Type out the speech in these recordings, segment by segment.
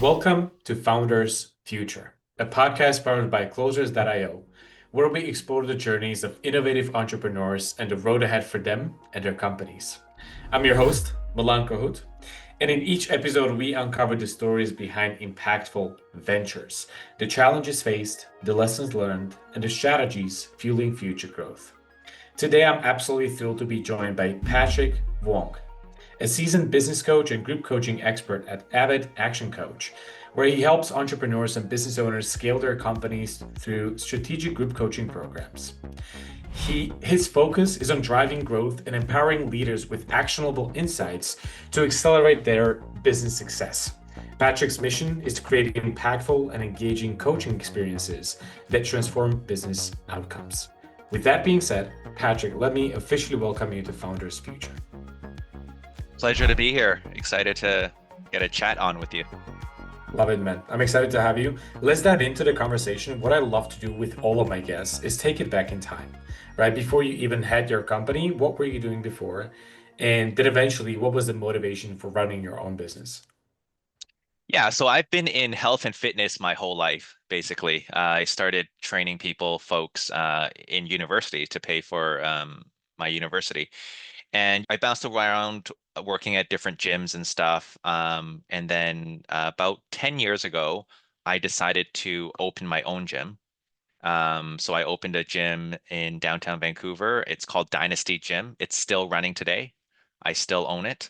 Welcome to Founders Future, a podcast powered by Closers.io, where we explore the journeys of innovative entrepreneurs and the road ahead for them and their companies. I'm your host, Milan Kohut, and in each episode, we uncover the stories behind impactful ventures, the challenges faced, the lessons learned, and the strategies fueling future growth. Today, I'm absolutely thrilled to be joined by Patrick Vuong, a seasoned business coach and group coaching expert at Avid Action Coach, where he helps entrepreneurs and business owners scale their companies through strategic group coaching programs. His focus is on driving growth and empowering leaders with actionable insights to accelerate their business success. Patrick's mission is to create impactful and engaging coaching experiences that transform business outcomes. With that being said, Patrick, let me officially welcome you to Founders Future. Pleasure to be here. Excited to get a chat on with you. Love it, man. I'm excited to have you. Let's dive into the conversation. What I love to do with all of my guests is take it back in time, right? Before you even had your company, what were you doing before? And then eventually, what was the motivation for running your own business? Yeah, so I've been in health and fitness my whole life, basically. I started training folks in university to pay for my university. And I bounced around working at different gyms and stuff. And then about 10 years ago, I decided to open my own gym. So I opened a gym in downtown Vancouver. It's called Dynasty Gym. It's still running today. I still own it.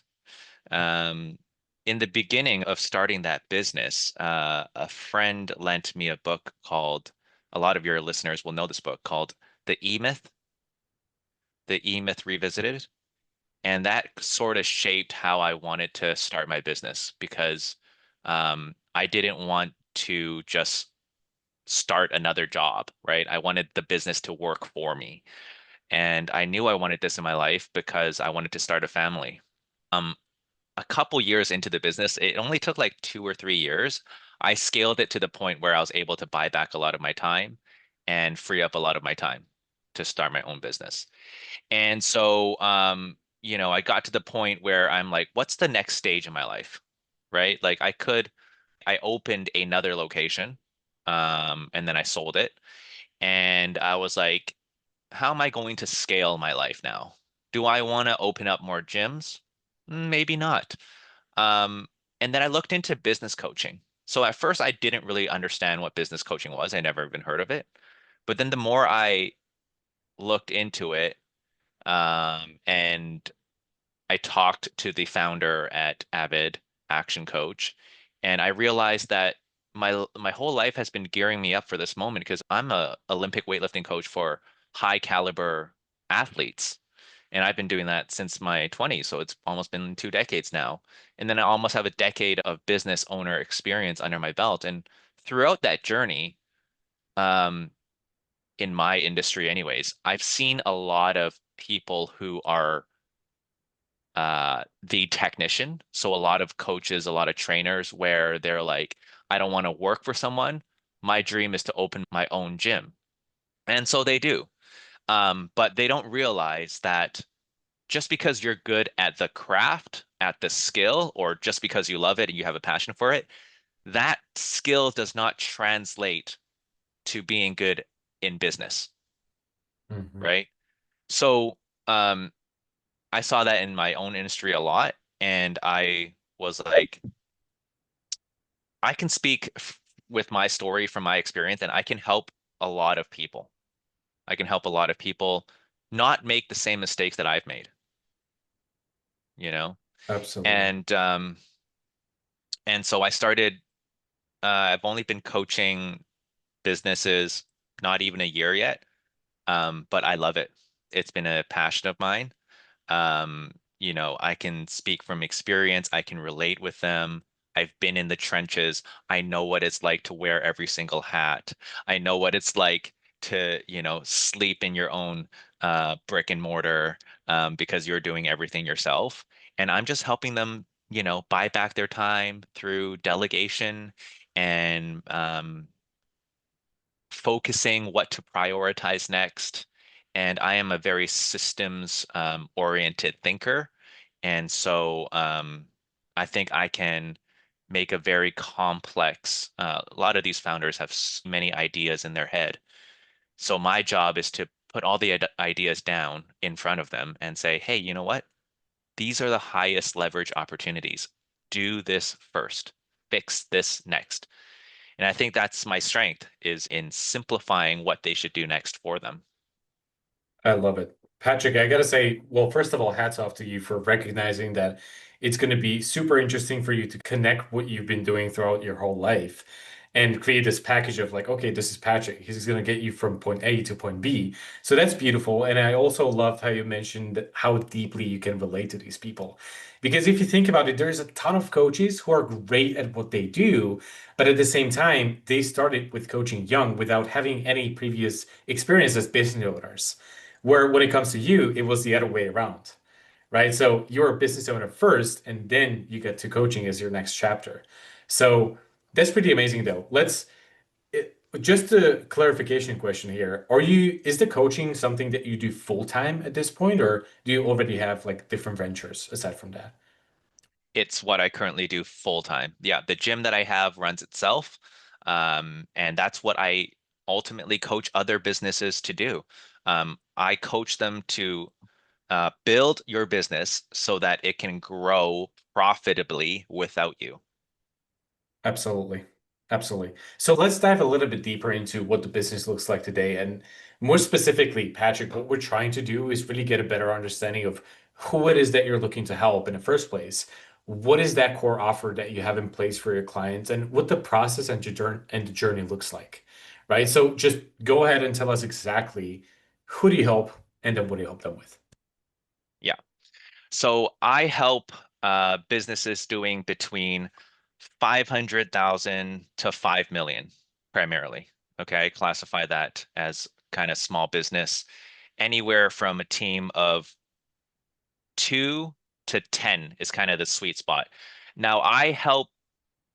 Um, in the beginning of starting that business, a friend lent me a book called, a lot of your listeners will know this book, called The E-Myth, The E-Myth Revisited. And that sort of shaped how I wanted to start my business because I didn't want to just start another job, right? I wanted the business to work for me. And I knew I wanted this in my life because I wanted to start a family. Um, a couple years into the business, it only took like 2 or 3 years. I scaled it to the point where I was able to buy back a lot of my time and free up a lot of my time to start my own business. And so, I got to the point where I'm like, what's the next stage in my life? Right? Like I opened another location, and then I sold it. And I was like, how am I going to scale my life now? Do I want to open up more gyms? Maybe not. Um, and then I looked into business coaching. So at first, I didn't really understand what business coaching was. I never even heard of it. But then the more I looked into it, and I talked to the founder at Avid Action Coach, and I realized that my whole life has been gearing me up for this moment because I'm a Olympic weightlifting coach for high caliber athletes. And I've been doing that since my 20s, so it's almost been 2 decades now. And then I almost have a decade of business owner experience under my belt. And throughout that journey, um, in my industry anyways, I've seen a lot of people who are the technician. So a lot of coaches, a lot of trainers where they're like, I don't want to work for someone. My dream is to open my own gym. And so they do. But they don't realize that just because you're good at the craft, at the skill, or just because you love it and you have a passion for it, that skill does not translate to being good in business, Mhm. right? So um, I saw that in my own industry a lot, and I was like, I can speak with my story from my experience, and I can help a lot of people. I can help a lot of people not make the same mistakes that I've made, you know? Absolutely. And so I started, I've only been coaching businesses not even a year yet, but I love it. It's been a passion of mine. I can speak from experience. I can relate with them. I've been in the trenches. I know what it's like to wear every single hat. I know what it's like to, sleep in your own brick and mortar because you're doing everything yourself. And I'm just helping them, buy back their time through delegation and focusing what to prioritize next. And I am a very systems oriented thinker. And so I think I can make a very complex, a lot of these founders have many ideas in their head. So my job is to put all the ideas down in front of them and say, hey, you know what? These are the highest leverage opportunities. Do this first. Fix this next. And I think that's my strength is in simplifying what they should do next for them. I love it. Patrick, I gotta say, well, first of all, hats off to you for recognizing that it's going to be super interesting for you to connect what you've been doing throughout your whole life and create this package of like, okay, this is Patrick. He's going to get you from point A to point B. So that's beautiful. And I also loved how you mentioned how deeply you can relate to these people. Because if you think about it, there's a ton of coaches who are great at what they do, but at the same time, they started with coaching young without having any previous experience as business owners. Where when it comes to you, it was the other way around, right? So you're a business owner first, and then you get to coaching as your next chapter. So that's pretty amazing, though. Just a clarification question here. Is the coaching something that you do full time at this point, or do you already have like different ventures aside from that? It's what I currently do full time. Yeah, the gym that I have runs itself. And that's what I ultimately coach other businesses to do. I coach them to build your business so that it can grow profitably without you. Absolutely. Absolutely. So let's dive a little bit deeper into what the business looks like today. And more specifically, Patrick, what we're trying to do is really get a better understanding of who it is that you're looking to help in the first place. What is that core offer that you have in place for your clients and what the process and the journey looks like, right? So just go ahead and tell us exactly who do you help and then what do you help them with? Yeah. So I help businesses doing between 500,000 to 5 million primarily. Okay, I classify that as kind of small business, anywhere from a team of 2 to 10 is kind of the sweet spot. Now, I help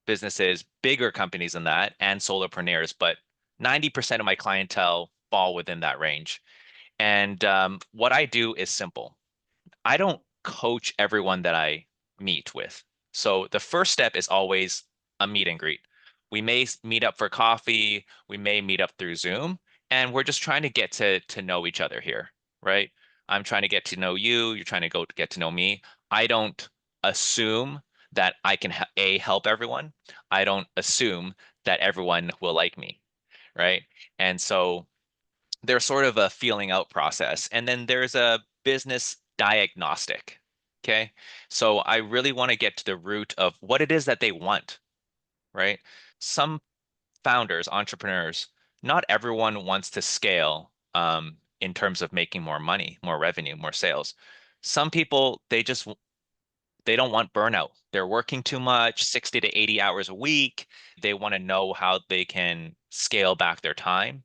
businesses, bigger companies than that, and solopreneurs, but 90% of my clientele fall within that range. And what I do is simple. I don't coach everyone that I meet with. So the first step is always a meet and greet. We may meet up for coffee, we may meet up through Zoom, and we're just trying to get to know each other here, right? I'm trying to get to know you, you're trying to go to get to know me. I don't assume that I can help everyone. I don't assume that everyone will like me, right? And so there's sort of a feeling out process. And then there's a business diagnostic. Okay. So I really want to get to the root of what it is that they want, right? Some founders, entrepreneurs, not everyone wants to scale in terms of making more money, more revenue, more sales. Some people, they don't want burnout. They're working too much, 60 to 80 hours a week. They want to know how they can scale back their time,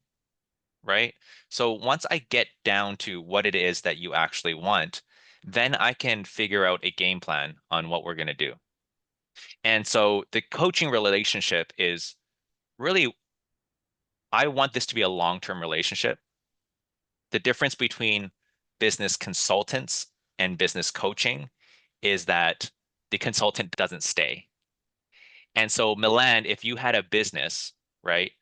right? So once I get down to what it is that you actually want, then I can figure out a game plan on what we're going to do. And so the coaching relationship is really, I want this to be a long-term relationship. The difference between business consultants and business coaching is that the consultant doesn't stay. And so, Milan, if you had a business, right,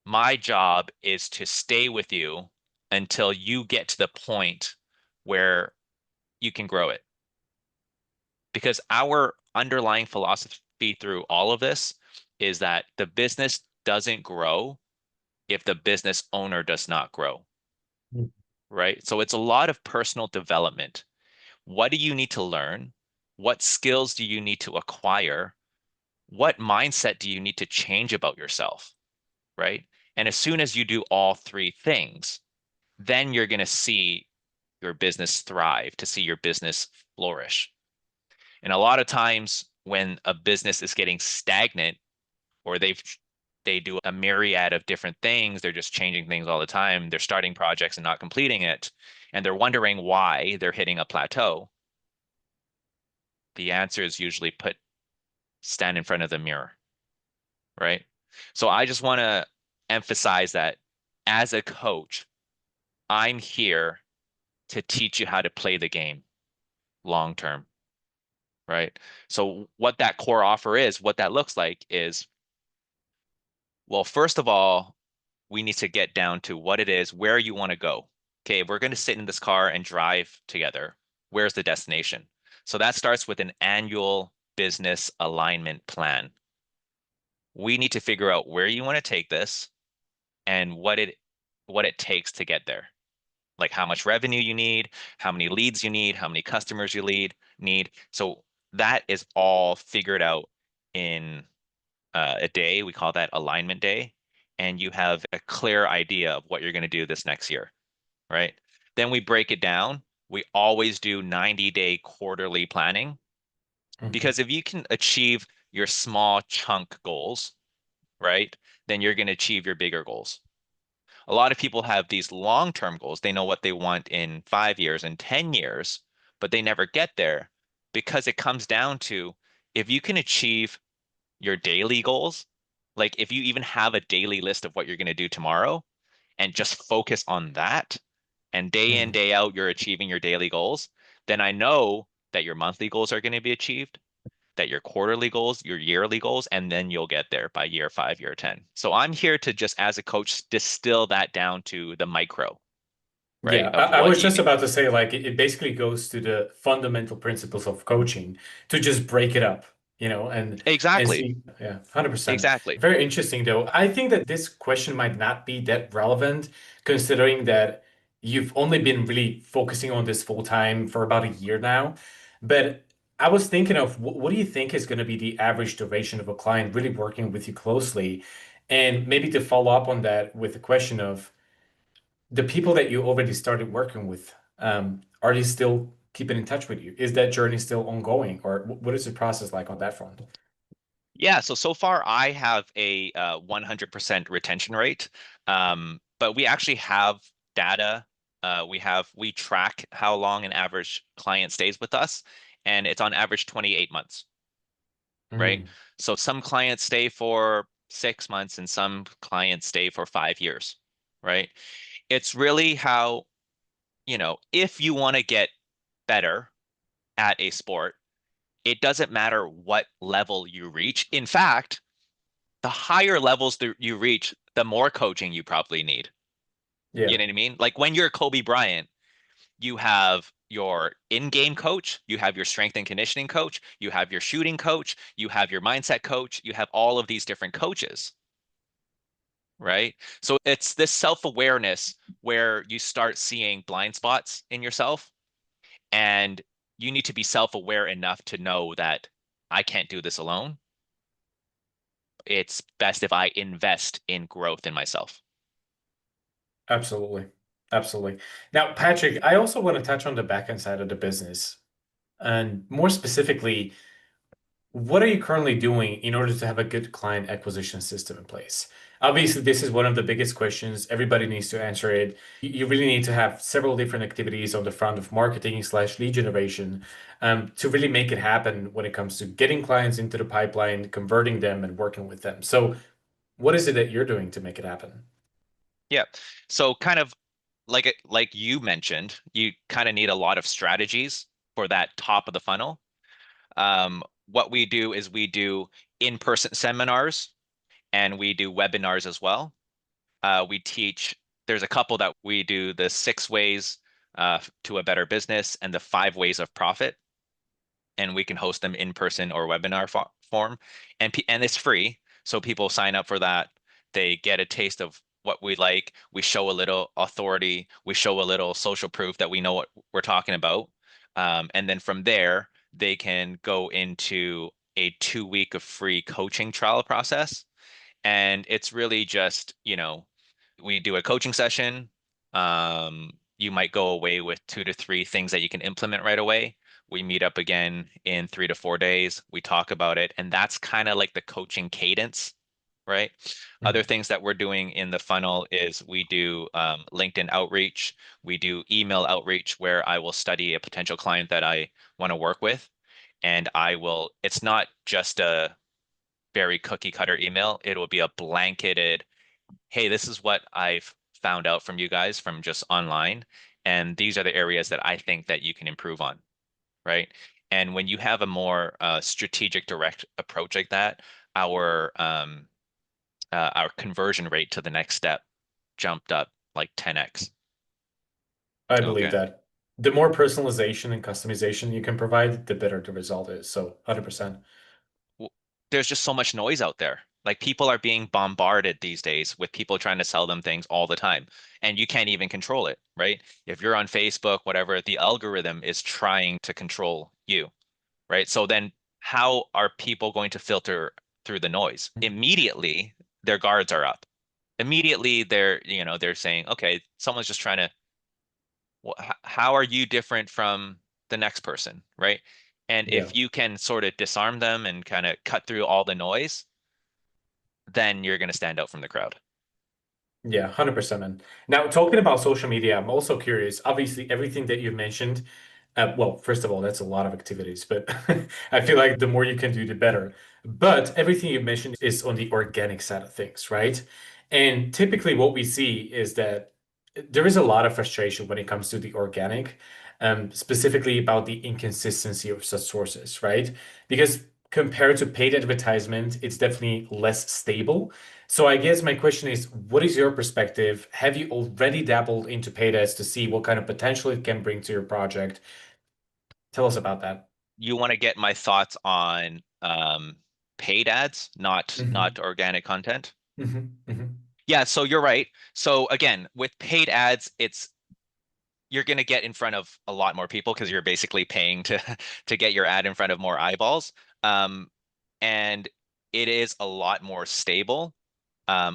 my job is to stay with you until you get to the point where you can grow it. Because our underlying philosophy through all of this is that the business doesn't grow if the business owner does not grow, right? So it's a lot of personal development. What do you need to learn? What skills do you need to acquire? What mindset do you need to change about yourself, right? And as soon as you do all three things, then you're going to see your business thrive, to see your business flourish. And a lot of times when a business is getting stagnant or they do a myriad of different things, they're just changing things all the time, they're starting projects and not completing it, and they're wondering why they're hitting a plateau. The answer is usually stand in front of the mirror, right? So I just want to emphasize that as a coach, I'm here to teach you how to play the game long term, right? So what that core offer is, what that looks like is, well, first of all, we need to get down to what it is, where you want to go. Okay, we're going to sit in this car and drive together. Where's the destination? So that starts with an annual business alignment plan. We need to figure out where you want to take this and what it takes to get there. Like how much revenue you need, how many leads you need, how many customers you need. So that is all figured out in a day. We call that alignment day. And you have a clear idea of what you're going to do this next year, right? Then we break it down. We always do 90-day quarterly planning Mhm. because if you can achieve your small chunk goals, right, then you're going to achieve your bigger goals. A lot of people have these long-term goals. They know what they want in 5 years and 10 years, but they never get there because it comes down to if you can achieve your daily goals, like if you even have a daily list of what you're going to do tomorrow and just focus on that, and day in, Mhm. day out, you're achieving your daily goals, then I know that your monthly goals are going to be achieved, that your quarterly goals, your yearly goals, and then you'll get there by year 5, year 10. So I'm here to just, as a coach, distill that down to the micro, right, Yeah, of I what was you just need. about to say, like, it basically goes to the fundamental principles of coaching to just break it up, and Exactly. see, yeah, 100%. Exactly. Very interesting, though. I think that this question might not be that relevant, considering that you've only been really focusing on this full time for about a year now. But I was thinking of what do you think is going to be the average duration of a client really working with you closely? And maybe to follow up on that with the question of, the people that you already started working with, are they still keeping in touch with you? Is that journey still ongoing, or what is the process like on that front? Yeah, so far I have a 100% retention rate. But we actually have data. We track how long an average client stays with us, and it's on average 28 months, right? Mm, So some clients stay for 6 months and some clients stay for 5 years, right? It's really how, if you want to get better at a sport, it doesn't matter what level you reach. In fact, the higher levels that you reach, the more coaching you probably need. yeah, You know what I mean? Like when you're Kobe Bryant, you have your in-game coach, you have your strength and conditioning coach, you have your shooting coach, you have your mindset coach, you have all of these different coaches, right? So it's this self-awareness where you start seeing blind spots in yourself, and you need to be self-aware enough to know that I can't do this alone. It's best if I invest in growth in myself. absolutely. Absolutely. Now, Patrick, I also want to touch on the backend side of the business, and more specifically, what are you currently doing in order to have a good client acquisition system in place? Obviously, this is one of the biggest questions. Everybody needs to answer it. You really need to have several different activities on the front of marketing slash lead generation, to really make it happen when it comes to getting clients into the pipeline, converting them, and working with them. So, what is it that you're doing to make it happen? Yeah. So kind of like you mentioned, you kind of need a lot of strategies for that top of the funnel. What we do is we do in-person seminars and we do webinars as well. We teach, there's a couple that we do the 6 ways to a better business and the 5 ways of profit, and we can host them in person or webinar form, and it's free. So people sign up for that. They get a taste of what we like. We show a little authority. We show a little social proof that we know what we're talking about. And then from there, they can go into a 2 week of free coaching trial process. And it's really just, we do a coaching session. You might go away with 2 to 3 things that you can implement right away. We meet up again in 3 to 4 days. We talk about it. And that's kind of like the coaching cadence, right? Other Mhm. things that we're doing in the funnel is we do LinkedIn outreach. We do email outreach where I will study a potential client that I want to work with. And it's not just a very cookie cutter email. It will be a blanketed, hey, this is what I've found out from you guys from just online, and these are the areas that I think that you can improve on, right? And when you have a more strategic, direct approach like that, our our conversion rate to the next step jumped up like 10x. I believe Okay. that. The more personalization and customization you can provide, the better the result is. So 100%. w- there's just so much noise out there. Like people are being bombarded these days with people trying to sell them things all the time, and you can't even control it, right? If you're on Facebook, whatever, the algorithm is trying to control you, right? So then how are people going to filter through the noise? Immediately, their guards are up. Immediately, they're saying, okay, someone's just trying to, how are you different from the next person, right? And Yeah. if you can sort of disarm them and kind of cut through all the noise, then you're going to stand out from the crowd. Yeah, 100%, man. Now, talking about social media, I'm also curious. Obviously, everything that you've mentioned, well, first of all, that's a lot of activities, but I feel like the more you can do, the better. But everything you mentioned is on the organic side of things, right? And typically, what we see is that there is a lot of frustration when it comes to the organic, specifically about the inconsistency of such sources, right? Because compared to paid advertisement, it's definitely less stable. So I guess my question is, what is your perspective? Have you already dabbled into paid ads to see what kind of potential it can bring to your project? Tell us about that. You want to get my thoughts on paid ads, not Hmm. organic content? Hmm. Yeah, so you're right. So again, with paid ads, it's you're going to get in front of a lot more people because you're basically paying to to get your ad in front of more eyeballs. Um, and it is a lot more stable.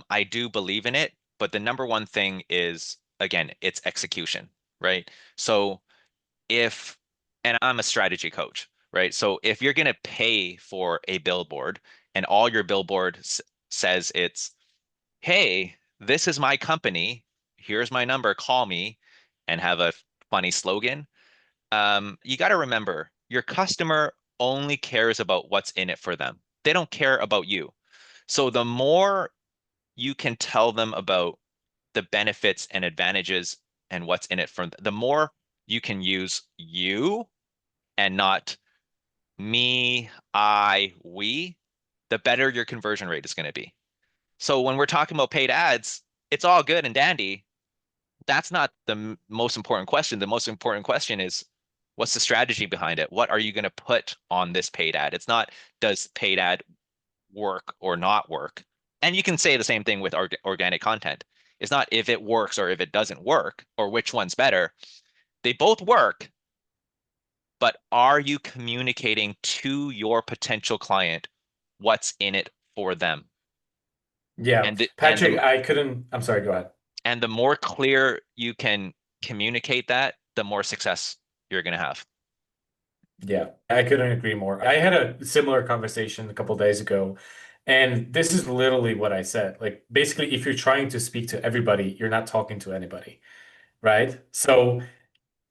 I do believe in it, but the number one thing is, again, it's execution, right? So if, and I'm a strategy coach, right? So if you're going to pay for a billboard and all your billboard says it's, hey, this is my company, here's my number, call me, and have a funny slogan, you got to remember your customer only cares about what's in it for them. They don't care about you. So the more you can tell them about the benefits and advantages and what's in it for the more you can use you and not me, I, we, the better your conversion rate is going to be. So when we're talking about paid ads, it's all good and dandy. That's not the most important question. The most important question is what's the strategy behind it? What are you going to put on this paid ad? It's not does paid ad work or not work. And you can say the same thing with organic content. It's not if it works or if it doesn't work or which one's better. They both work, but are you communicating to your potential client what's in it for them? Yeah. And the, and Patrick, the I'm sorry, go ahead. and the more clear you can communicate that, the more success you're going to have. Yeah, I couldn't agree more. I had a similar conversation a couple days ago, and this is literally what I said. Like, basically, if you're trying to speak to everybody, you're not talking to anybody, right? So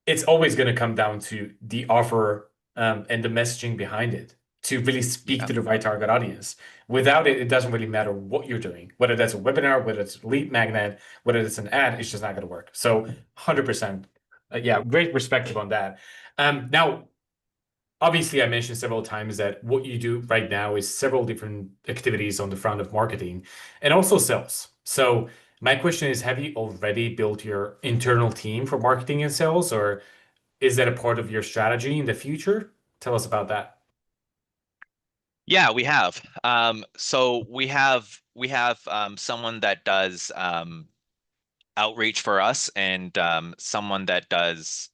it's always going to come down to the offer and the messaging behind it to really speak Yeah. to the right target audience. Without it, it doesn't really matter what you're doing, whether that's a webinar, whether it's a lead magnet, whether it's an ad, it's just not going to work. So 100%. Yeah, great perspective on that. Now, obviously, I mentioned several times that what you do right now is several different activities on the front of marketing and also sales. So my question is, have you already built your internal team for marketing and sales, or is that a part of your strategy in the future? Tell us about that. Yeah, we have. So we have someone that does outreach for us and someone that does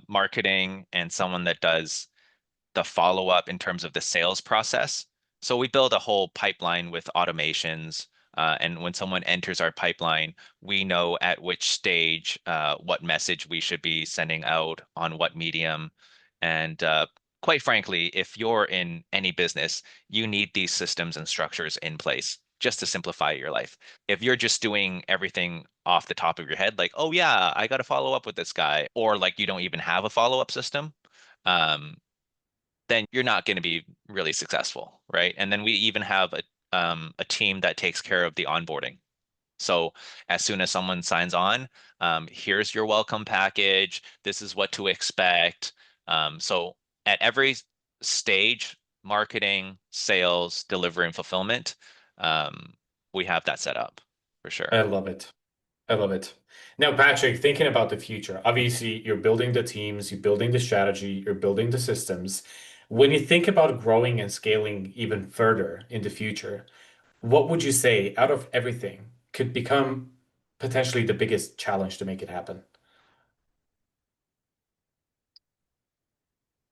marketing and someone that does the follow-up in terms of the sales process. So we build a whole pipeline with automations. And when someone enters our pipeline, we know at which stage, what message we should be sending out on what medium. And quite frankly, if you're in any business, you need these systems and structures in place just to simplify your life. If you're just doing everything off the top of your head, like, oh yeah, I got to follow up with this guy, or like you don't even have a follow-up system, um, then you're not going to be really successful, right? And then we even have a team that takes care of the onboarding. So as soon as someone signs on, here's your welcome package. This is what to expect. So at every stage, marketing, sales, delivery, and fulfillment, um, we have that set up for sure. I love it. I love it. Now, Patrick, thinking about the future, obviously you're building the teams, you're building the strategy, you're building the systems. When you think about growing and scaling even further in the future, what would you say out of everything could become potentially the biggest challenge to make it happen?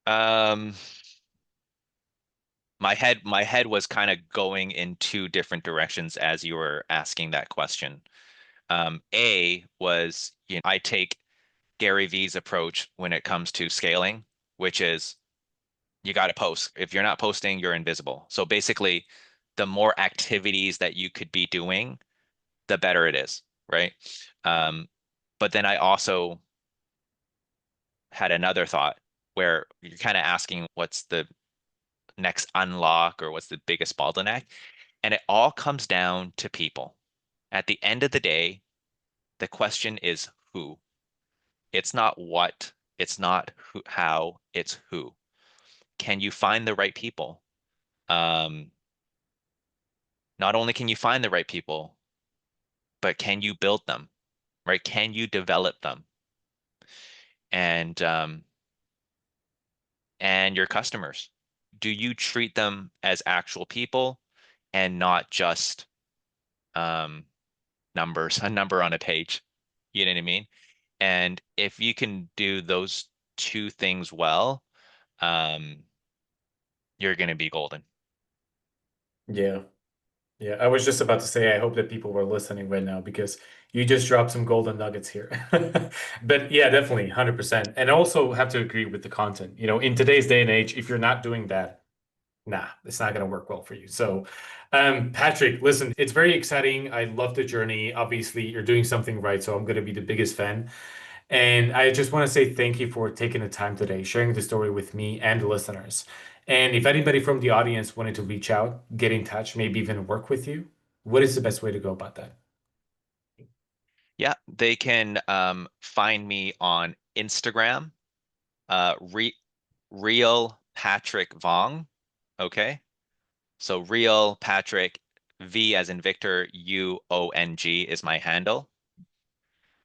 Um, my head was kind of going in two different directions as you were asking that question. A was, I take Gary Vee's approach when it comes to scaling, which is you got to post. If you're not posting, you're invisible. So basically, the more activities that you could be doing, the better it is, right? Um, but then I also had another thought where you're kind of asking what's the next unlock or what's the biggest bottleneck. And it all comes down to people. At the end of the day, the question is who. It's not what, it's not who, how, it's who. Can you find the right people? Um, Not only can you find the right people, but can you build them, right? Can you develop them? And and your customers, do you treat them as actual people and not just um, numbers, a number on a page? You know what I mean? And if you can do those two things well, um, you're going to be golden. Yeah. Yeah, I was just about to say, I hope that people were listening right now because you just dropped some golden nuggets here. But yeah, definitely, 100%. And I also have to agree with the content. You know, in today's day and age, if you're not doing that, nah, it's not going to work well for you. So, Patrick, listen, it's very exciting. I love the journey. Obviously, you're doing something right, so I'm going to be the biggest fan. And I just want to say thank you for taking the time today, sharing the story with me and the listeners. And if anybody from the audience wanted to reach out, get in touch, maybe even work with you, what is the best way to go about that? Yeah, they can find me on Instagram, re real Patrick Vuong. Okay. So real Patrick, V as in Victor, Uong is my handle.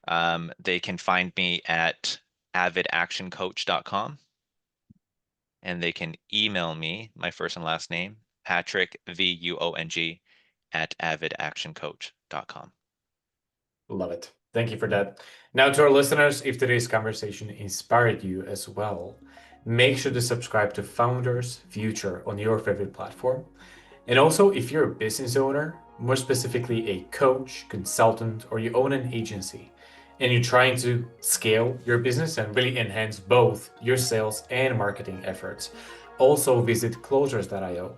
They can find me at avidactioncoach.com, and they can email me, my first and last name, Patrick, Vuong, at avidactioncoach.com. Love it. Thank you for that. Now, to our listeners, if today's conversation inspired you as well, make sure to subscribe to Founders Future on your favorite platform. And also, if you're a business owner, more specifically a coach, consultant, or you own an agency, and you're trying to scale your business and really enhance both your sales and marketing efforts, also visit closers.io,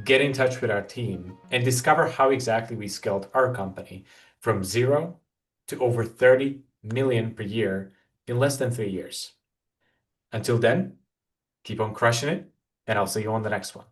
get in touch with our team, and discover how exactly we scaled our company from zero to over 30 million per year in less than 3 years. Until then, keep on crushing it, and I'll see you on the next one.